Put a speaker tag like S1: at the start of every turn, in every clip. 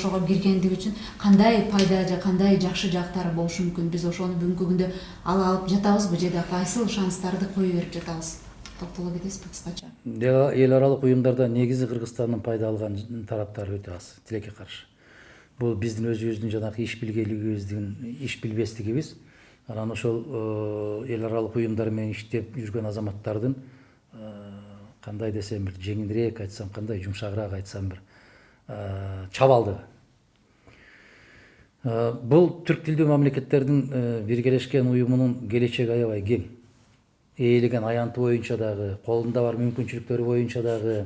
S1: ошого киргендиги үчүн кандай пайда же кандай жакшы жактары болушу мүмкүн? Биз ошону бүгүнкү күндө ала алып жатабызбы жада кайсыл шанстарды кое берип жатабыз? Токтоло кетесизби кыскача?
S2: Эл аралык уюмдарда негизи Кыргызстандын пайда алган тараптары өтө аз, тилекке каршы. Бул биздин өзүбүздүн жанагы иш билгейлигибиздин, иш билбестигибиз. Анан ошол эл аралык уюмдар менен иштеп жүргөн азаматтардын кандай десем бир жеңилирээк айтсам, кандай жумшагыраак айтсам бир чабалдыгы. Бул түрк тилдүү мамлекеттердин биргелешкен уюмунун келечеги аябай кең. Ээлеген аянты боюнча дагы, колунда бар мүмкүнчүлүктөрү боюнча дагы,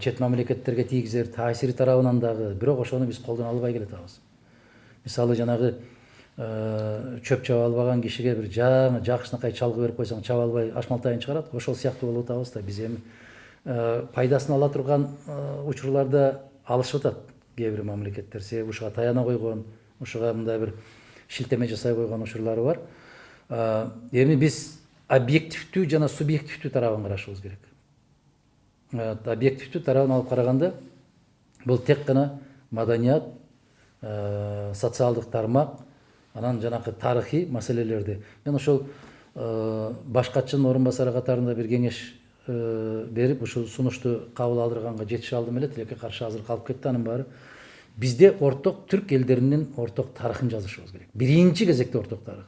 S2: чет мамлекеттерге тийгизер таасири тарабынан дагы, бирок ошону биз колдоно албай келатабыз. Мисалы жанагы чөп чаба албаган кишиге бир жаңы жакшынакай чалгы берип койсоң чаба албай ашмалтайын чыгарат, ошол сыяктуу болуп атабыз да. Биз эми пайдасын ала турган учурларда алышып атат кээ бир мамлекеттер. Себеби ушуга таяна койгон, ушуга мындай бир шилтеме жасай койгон учурлары бар. Эми биз объективдүү жана субъективдүү тарабын карашыбыз керек. Объективдүү тарабын алып караганда бул тек гана маданият, социалдык тармак, анан жанакы тарыхый маселелерди. Мен ошол баш катчынын орун басары катарында бир кеңеш берип, ушул сунушту кабыл алдырганга жетише алдым эле, тилекке каршы азыр калып кетти анын баары. Бизде орток түрк элдеринин орток тарыхын жазышыбыз керек. Биринчи кезекте орток тарых.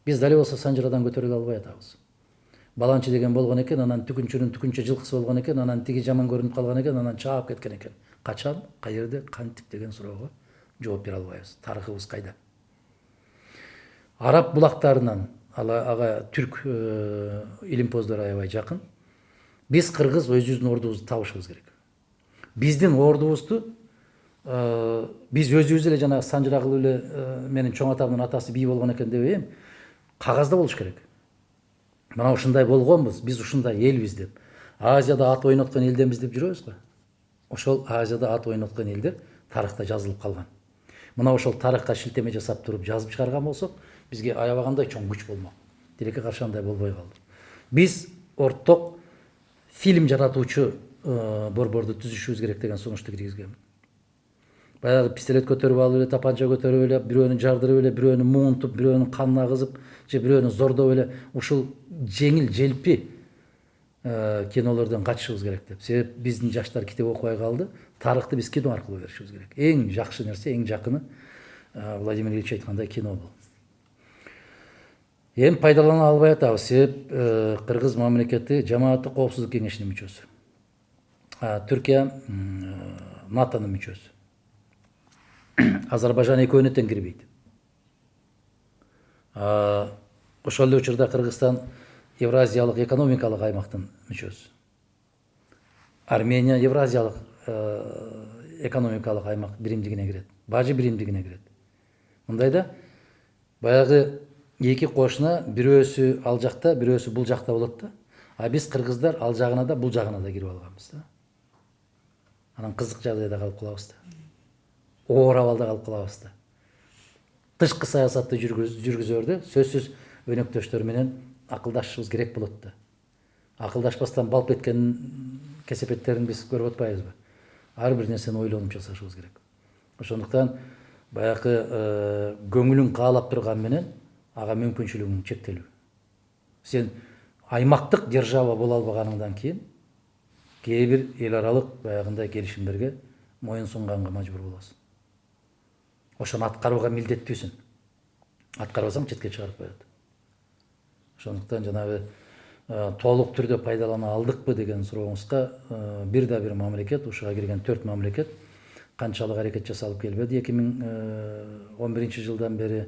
S2: Биз дали болсо Санжырадан көтөрүлө албай атабыз. Баланчы деген болгон экен, анан түкүнчүнүн түкүнчө жылкысы болгон экен, анан тиги жаман көрүнүп калган экен, анан чаап кеткен экен. Качан, каерде, кантип деген суроого жооп бере албайбыз. Тарыхыбыз кайда? Араб булактарынан ага түрк илимпоздору аябай жакын. Биз кыргыз өзүбүздүн ордубузду табышыбыз керек. Биздин ордубузду биз өзүбүз эле жана Санжыра кылып эле менин чоң атамдын атасы бий болгон экен деп эми кагазда болуш керек. Мына ушундай болгонбуз, биз ушундай элбиз деп. Азияда ат ойноткон элденбиз деп жүрөбүз го. Ошол Азияда ат ойноткон элдер тарыхта жазылып калган. Мына ошол тарыхка шилтеме жасап туруп жазып чыгарган болсок, бизге аябагандай чоң күч болмок. Тилекке каршы андай болбой калды. Биз орток фильм жаратуучу борборду түзүшүбүз керек деген сунушту киргизгем. Баягы пистолет көтөрүп алып эле, тапанча көтөрүп эле, бирөөнү жардырып эле, бирөөнү муунтуп, бирөөнүн канын агызып, же бирөөнү зордоп эле ушул жеңил желпи кинолордон качышыбыз керек деп. Себеп биздин жаштар китеп окубай калды. Тарыхты биз кино аркылуу беришибиз керек. Эң жакшы нерсе, эң жакыны Владимир Ильич айткандай кино бул. Эми пайдалана албай атабыз. Себеп Кыргыз мамлекети Жамааттык коопсуздук кеңешинин мүчөсү. Түркия НАТОнун мүчөсү. Азербайжан экөөнө тең кирбейт. Ошол эле учурда Кыргызстан Евразиялык экономикалык аймактын мүчөсү. Армения Евразиялык экономикалык аймак биримдигине кирет. Бажы биримдигине кирет. Мындайда баягы эки кошуна бирөөсү ал жакта, бирөөсү бул жакта болот да. А биз кыргыздар ал жагына да, бул жагына да кирип алганбыз да. Анан кызык жагдайда калып калабыз да. Оор абалда калып калабыз да. Тышкы саясатты жүргүзөрдө сөзсүз өнөктөштөр менен акылдашышыбыз керек болот да. Акылдашпастан балп кеткен кесепеттерин биз көрүп атпайбызбы? Ар бир нерсени ойлонуп жасашыбыз керек. Ошондуктан баягы көңүлүң каалап турган менен ага мүмкүнчүлүгүң чектелүү. Сен аймактык держава боло албаганыңдан кийин кээ бир эл аралык баягындай келишимдерге моюн сунганга мажбур болосуң. Ошону аткарууга милдеттүүсүң. Аткарбасаң четке чыгарып коет. Ошондуктан жанагы толук түрдө пайдалана алдыкпы деген сурооңузга бир да бир мамлекет, ушуга кирген 4 мамлекет канчалык аракет жасалып келбеди. 2011 жылдан бери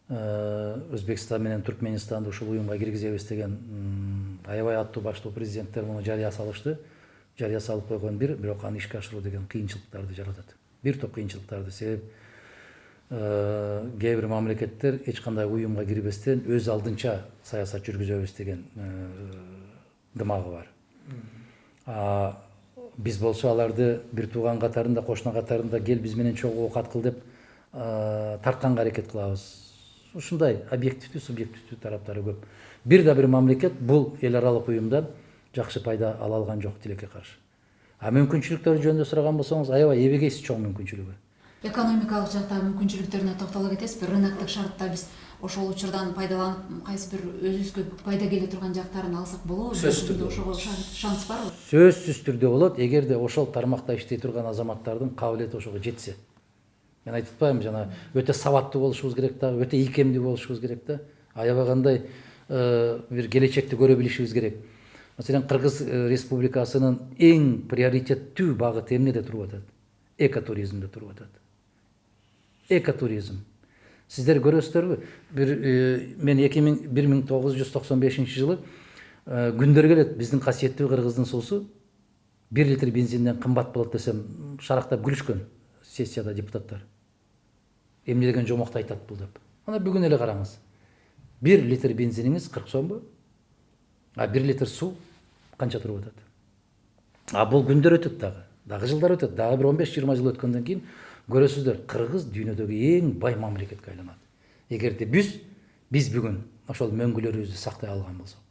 S2: Өзбекстан менен Түркменистанды ушул уюмга киргизебиз деген аябай аттуу баштуу президенттер муну жарыя салышты. Жарыя салып койгон бирок аны ишке ашыруу деген кыйынчылыктарды жаратат. Бир топ кыйынчылыктарды. Себеп кээ бир мамлекеттер эч кандай уюмга кирбестен өз алдынча саясат жүргүзөбүз деген дымагы бар. Биз болсо аларды бир тууган катарында, кошуна катарында кел биз менен чогуу окат кыл деп тартканга аракет кылабыз. Ушундай объективдүү, субъективдүү тараптары көп. Бир да бир мамлекет бул эл аралык уюмдан жакшы пайда ала алган жок, тилекке каршы. Мүмкүнчүлүктөрү жөнүндө сураган болсоңуз, аябай эбегейсиз чоң мүмкүнчүлүгү.
S1: Экономикалык жактагы мүмкүнчүлүктөрүнө токтоло кетесизби? Рыноктук шартта биз ошол учурдан пайдаланып кайсы бир өзүбүзгө пайда келе турган жактарын алсак болобу?
S2: Сөзсүз түрдө.
S1: Ошого шанс барбы?
S2: Сөзсүз түрдө болот, эгерде ошол тармакта иштей турган азаматтардын кабилети ошого жетсе. Мен айтып атпаймынбы, жана өтө сабаттуу болушубуз керек да, өтө ийкемдүү болушубуз керек да. Аябай кандай бир келечекти көрө билишибиз керек. Маселен, Кыргыз Республикасынын эң приоритеттүү багыты эмнеде туруп атат? Экотуризмде туруп атат. Экотуризм. Сиздер көрөсүздөрбү? Мен 1995 жылы күндөр келет, биздин касиеттүү Кыргыздын суусу 1 литр бензинден кымбат болот десем, шарактап күлүшкөн сессияда депутаттар. Эмне деген жомокто айтат бул деп. Ана бүгүн эле караңыз. 1 литр бензиниңиз 40 сомбу? А 1 литр суу канча туруп атат? А бул күндөр өтөт дагы жылдар өтөт, дагы бир 15-20 жыл өткөндөн кийин көрөсүздөр, Кыргыз дүйнөдөгү эң бай мамлекетке айланат. Эгерде биз бүгүн ошол мөңгүлөрүбүздү сактай алган болсок,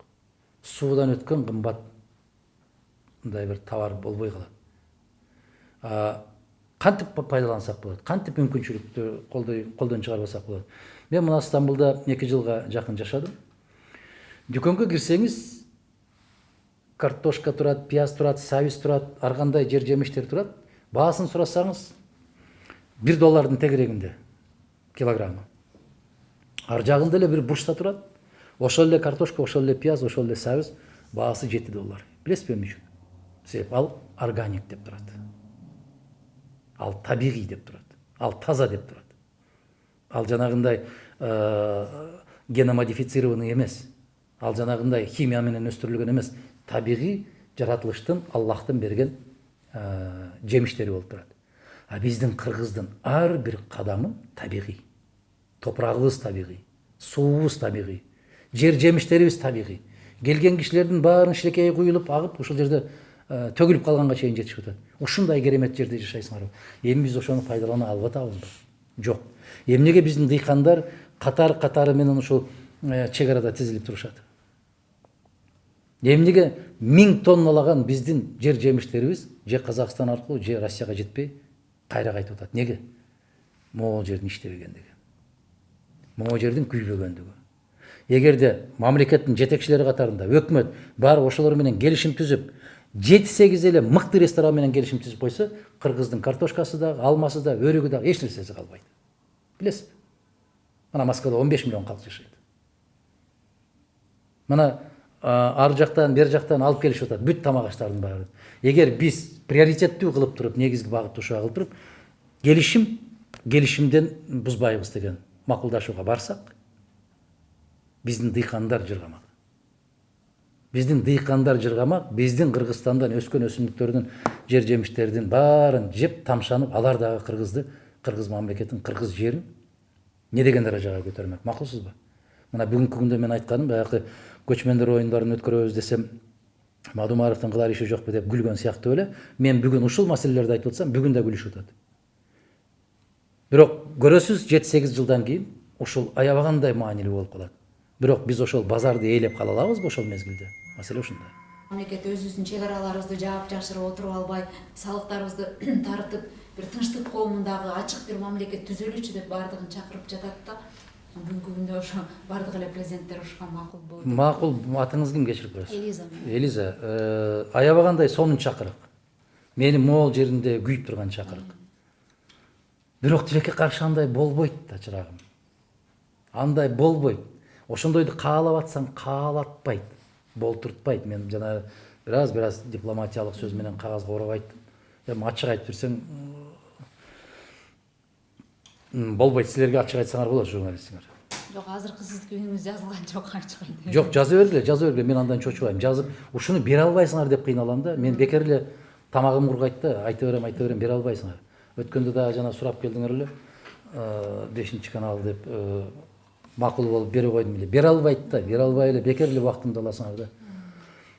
S2: суудан өткөн кымбат мындай бир товар болбой калат. Кантип пайдалансак болот? Кантип мүмкүнчүлүктү колдон чыгарбасак болот? Мен мына Стамбулда 2 жылга жакын жашадым. Дүкөнгө кирсеңиз, картошка турат, пияз турат, сабиз турат, ар кандай жер жемиштер турат. Баасын сурасаңыз, $1 тегерегинде килограммы. Ар жагында эле бир бурчта турат. Ошол эле картошка, ошол эле пияз, ошол эле сабиз, баасы $7. Билесизби эмне үчүн? Себеп ал органик деп турат. Ал табигый деп турат. Ал таза деп турат. Ал жанагындай геномодифицированный эмес. Ал жанагындай химия менен өстүрүлгөн эмес. Табигый жаратылыштын, Аллахтын берген жемиштери болуп турат. А биздин Кыргыздын ар бир кадамы табигый. Топурагыбыз табигый, суубуз табигый, жер жемиштерибиз табигый. Келген кишилердин баарын шилекейи куюлуп, агып, ушул жерде төгүлүп калганга чейин жетишип атат. Ушундай керемет жерде жашайсыңарбы? Эми биз ошону пайдалана алып атабызбы? Жок. Эмнеге биздин дыйкандар катары менен ушул чек арада тизилип турушат? Эмнеге 1000 тонналаган биздин жер жемиштерибиз же Казакстан аркылуу, же Россияга жетпей кайра кайтып атат? Неге? Могул жердин иштебегендиги. Могул жердин күйбөгөндүгү. Эгерде мамлекеттин жетекчилери катарында өкмөт баары ошолор менен келишим түзүп, 7-8 эле мыкты ресторан менен келишим түзүп койсо, Кыргыздын картошкасы да, алмасы да, өрүгү да эч нерсеси калбайт. Билесизби? Мына Москвада 15 миллион калк жашайт. Мына ар жактан, бер жактан алып келишип атат бүт тамак аштардын баары. Эгер биз приоритеттүү кылып туруп, негизги багытты ушуга кылып туруп, келишимден бузбайбыз деген макулдашууга барсак, биздин дыйкандар жыргамак. Биздин дыйкандар жыргамак, биздин Кыргызстандан өскөн өсүмдүктөрдүн, жер жемиштердин баарын жеп тамшанып, алар дагы Кыргызды, Кыргыз мамлекетин, Кыргыз жерин не деген даражага көтөрмөк. Макулсузбу? Мына бүгүнкү күндө мен айтканым, баягы көчмөндөр оюндарын өткөрөбүз десем, Мадумаровдун кылар иши жокпу деп күлгөн сыяктуу эле, мен бүгүн ушул маселелерди айтып атсам, бүгүн да күлүшүп атат. Бирок көрөсүз, 7-8 жылдан кийин ушул аябагандай маанилүү болуп калат. Бирок биз ошол базарды ээлеп кала алабызбы ошол мезгилде? Маселе ушунда.
S1: Мамлекет өзүбүздүн чек араларыбызды жаап жашырып отуруп албай, салыктарыбызды тартып, бир тынчтык коомундагы ачык бир мамлекет түзөлүчү деп баардыгын чакырып жатат да. Бүгүнкү күндө ошо бардык эле президенттер ушуга макул болду.
S2: Макул, атыңыз ким, кечирип коесуз?
S1: Элиза.
S2: Элиза, аябагандай сонун чакырык. Менин могул жеринде күйүп турган чакырык. Бирок тилекке каршы андай болбойт да, чырагым. Андай болбойт. Ошондойду каалап атсаң каалатпайт, болтуртпайт. Мен жана бираз дипломатиялык сөз менен кагазга ороп айттым. Эми ачык айтып берсең болбойт. Силерге ачык айтсаңар болот, журналистиңер.
S1: Жок, азыркы сиздикиңиз жазылган жок, ачык.
S2: Жок, жазып бергиле, мен андан чочубайм. Жазып, ушуну бере албайсыңар деп кыйналам да. Мен бекер эле тамагым кургайт да, айта берем, бере албайсыңар. Өткөндө да жана сурап келдиңер эле, 5 канал деп макул болуп бере койдум эле. Бере албайт да, бере албай эле бекер эле убактымды аласыңар да.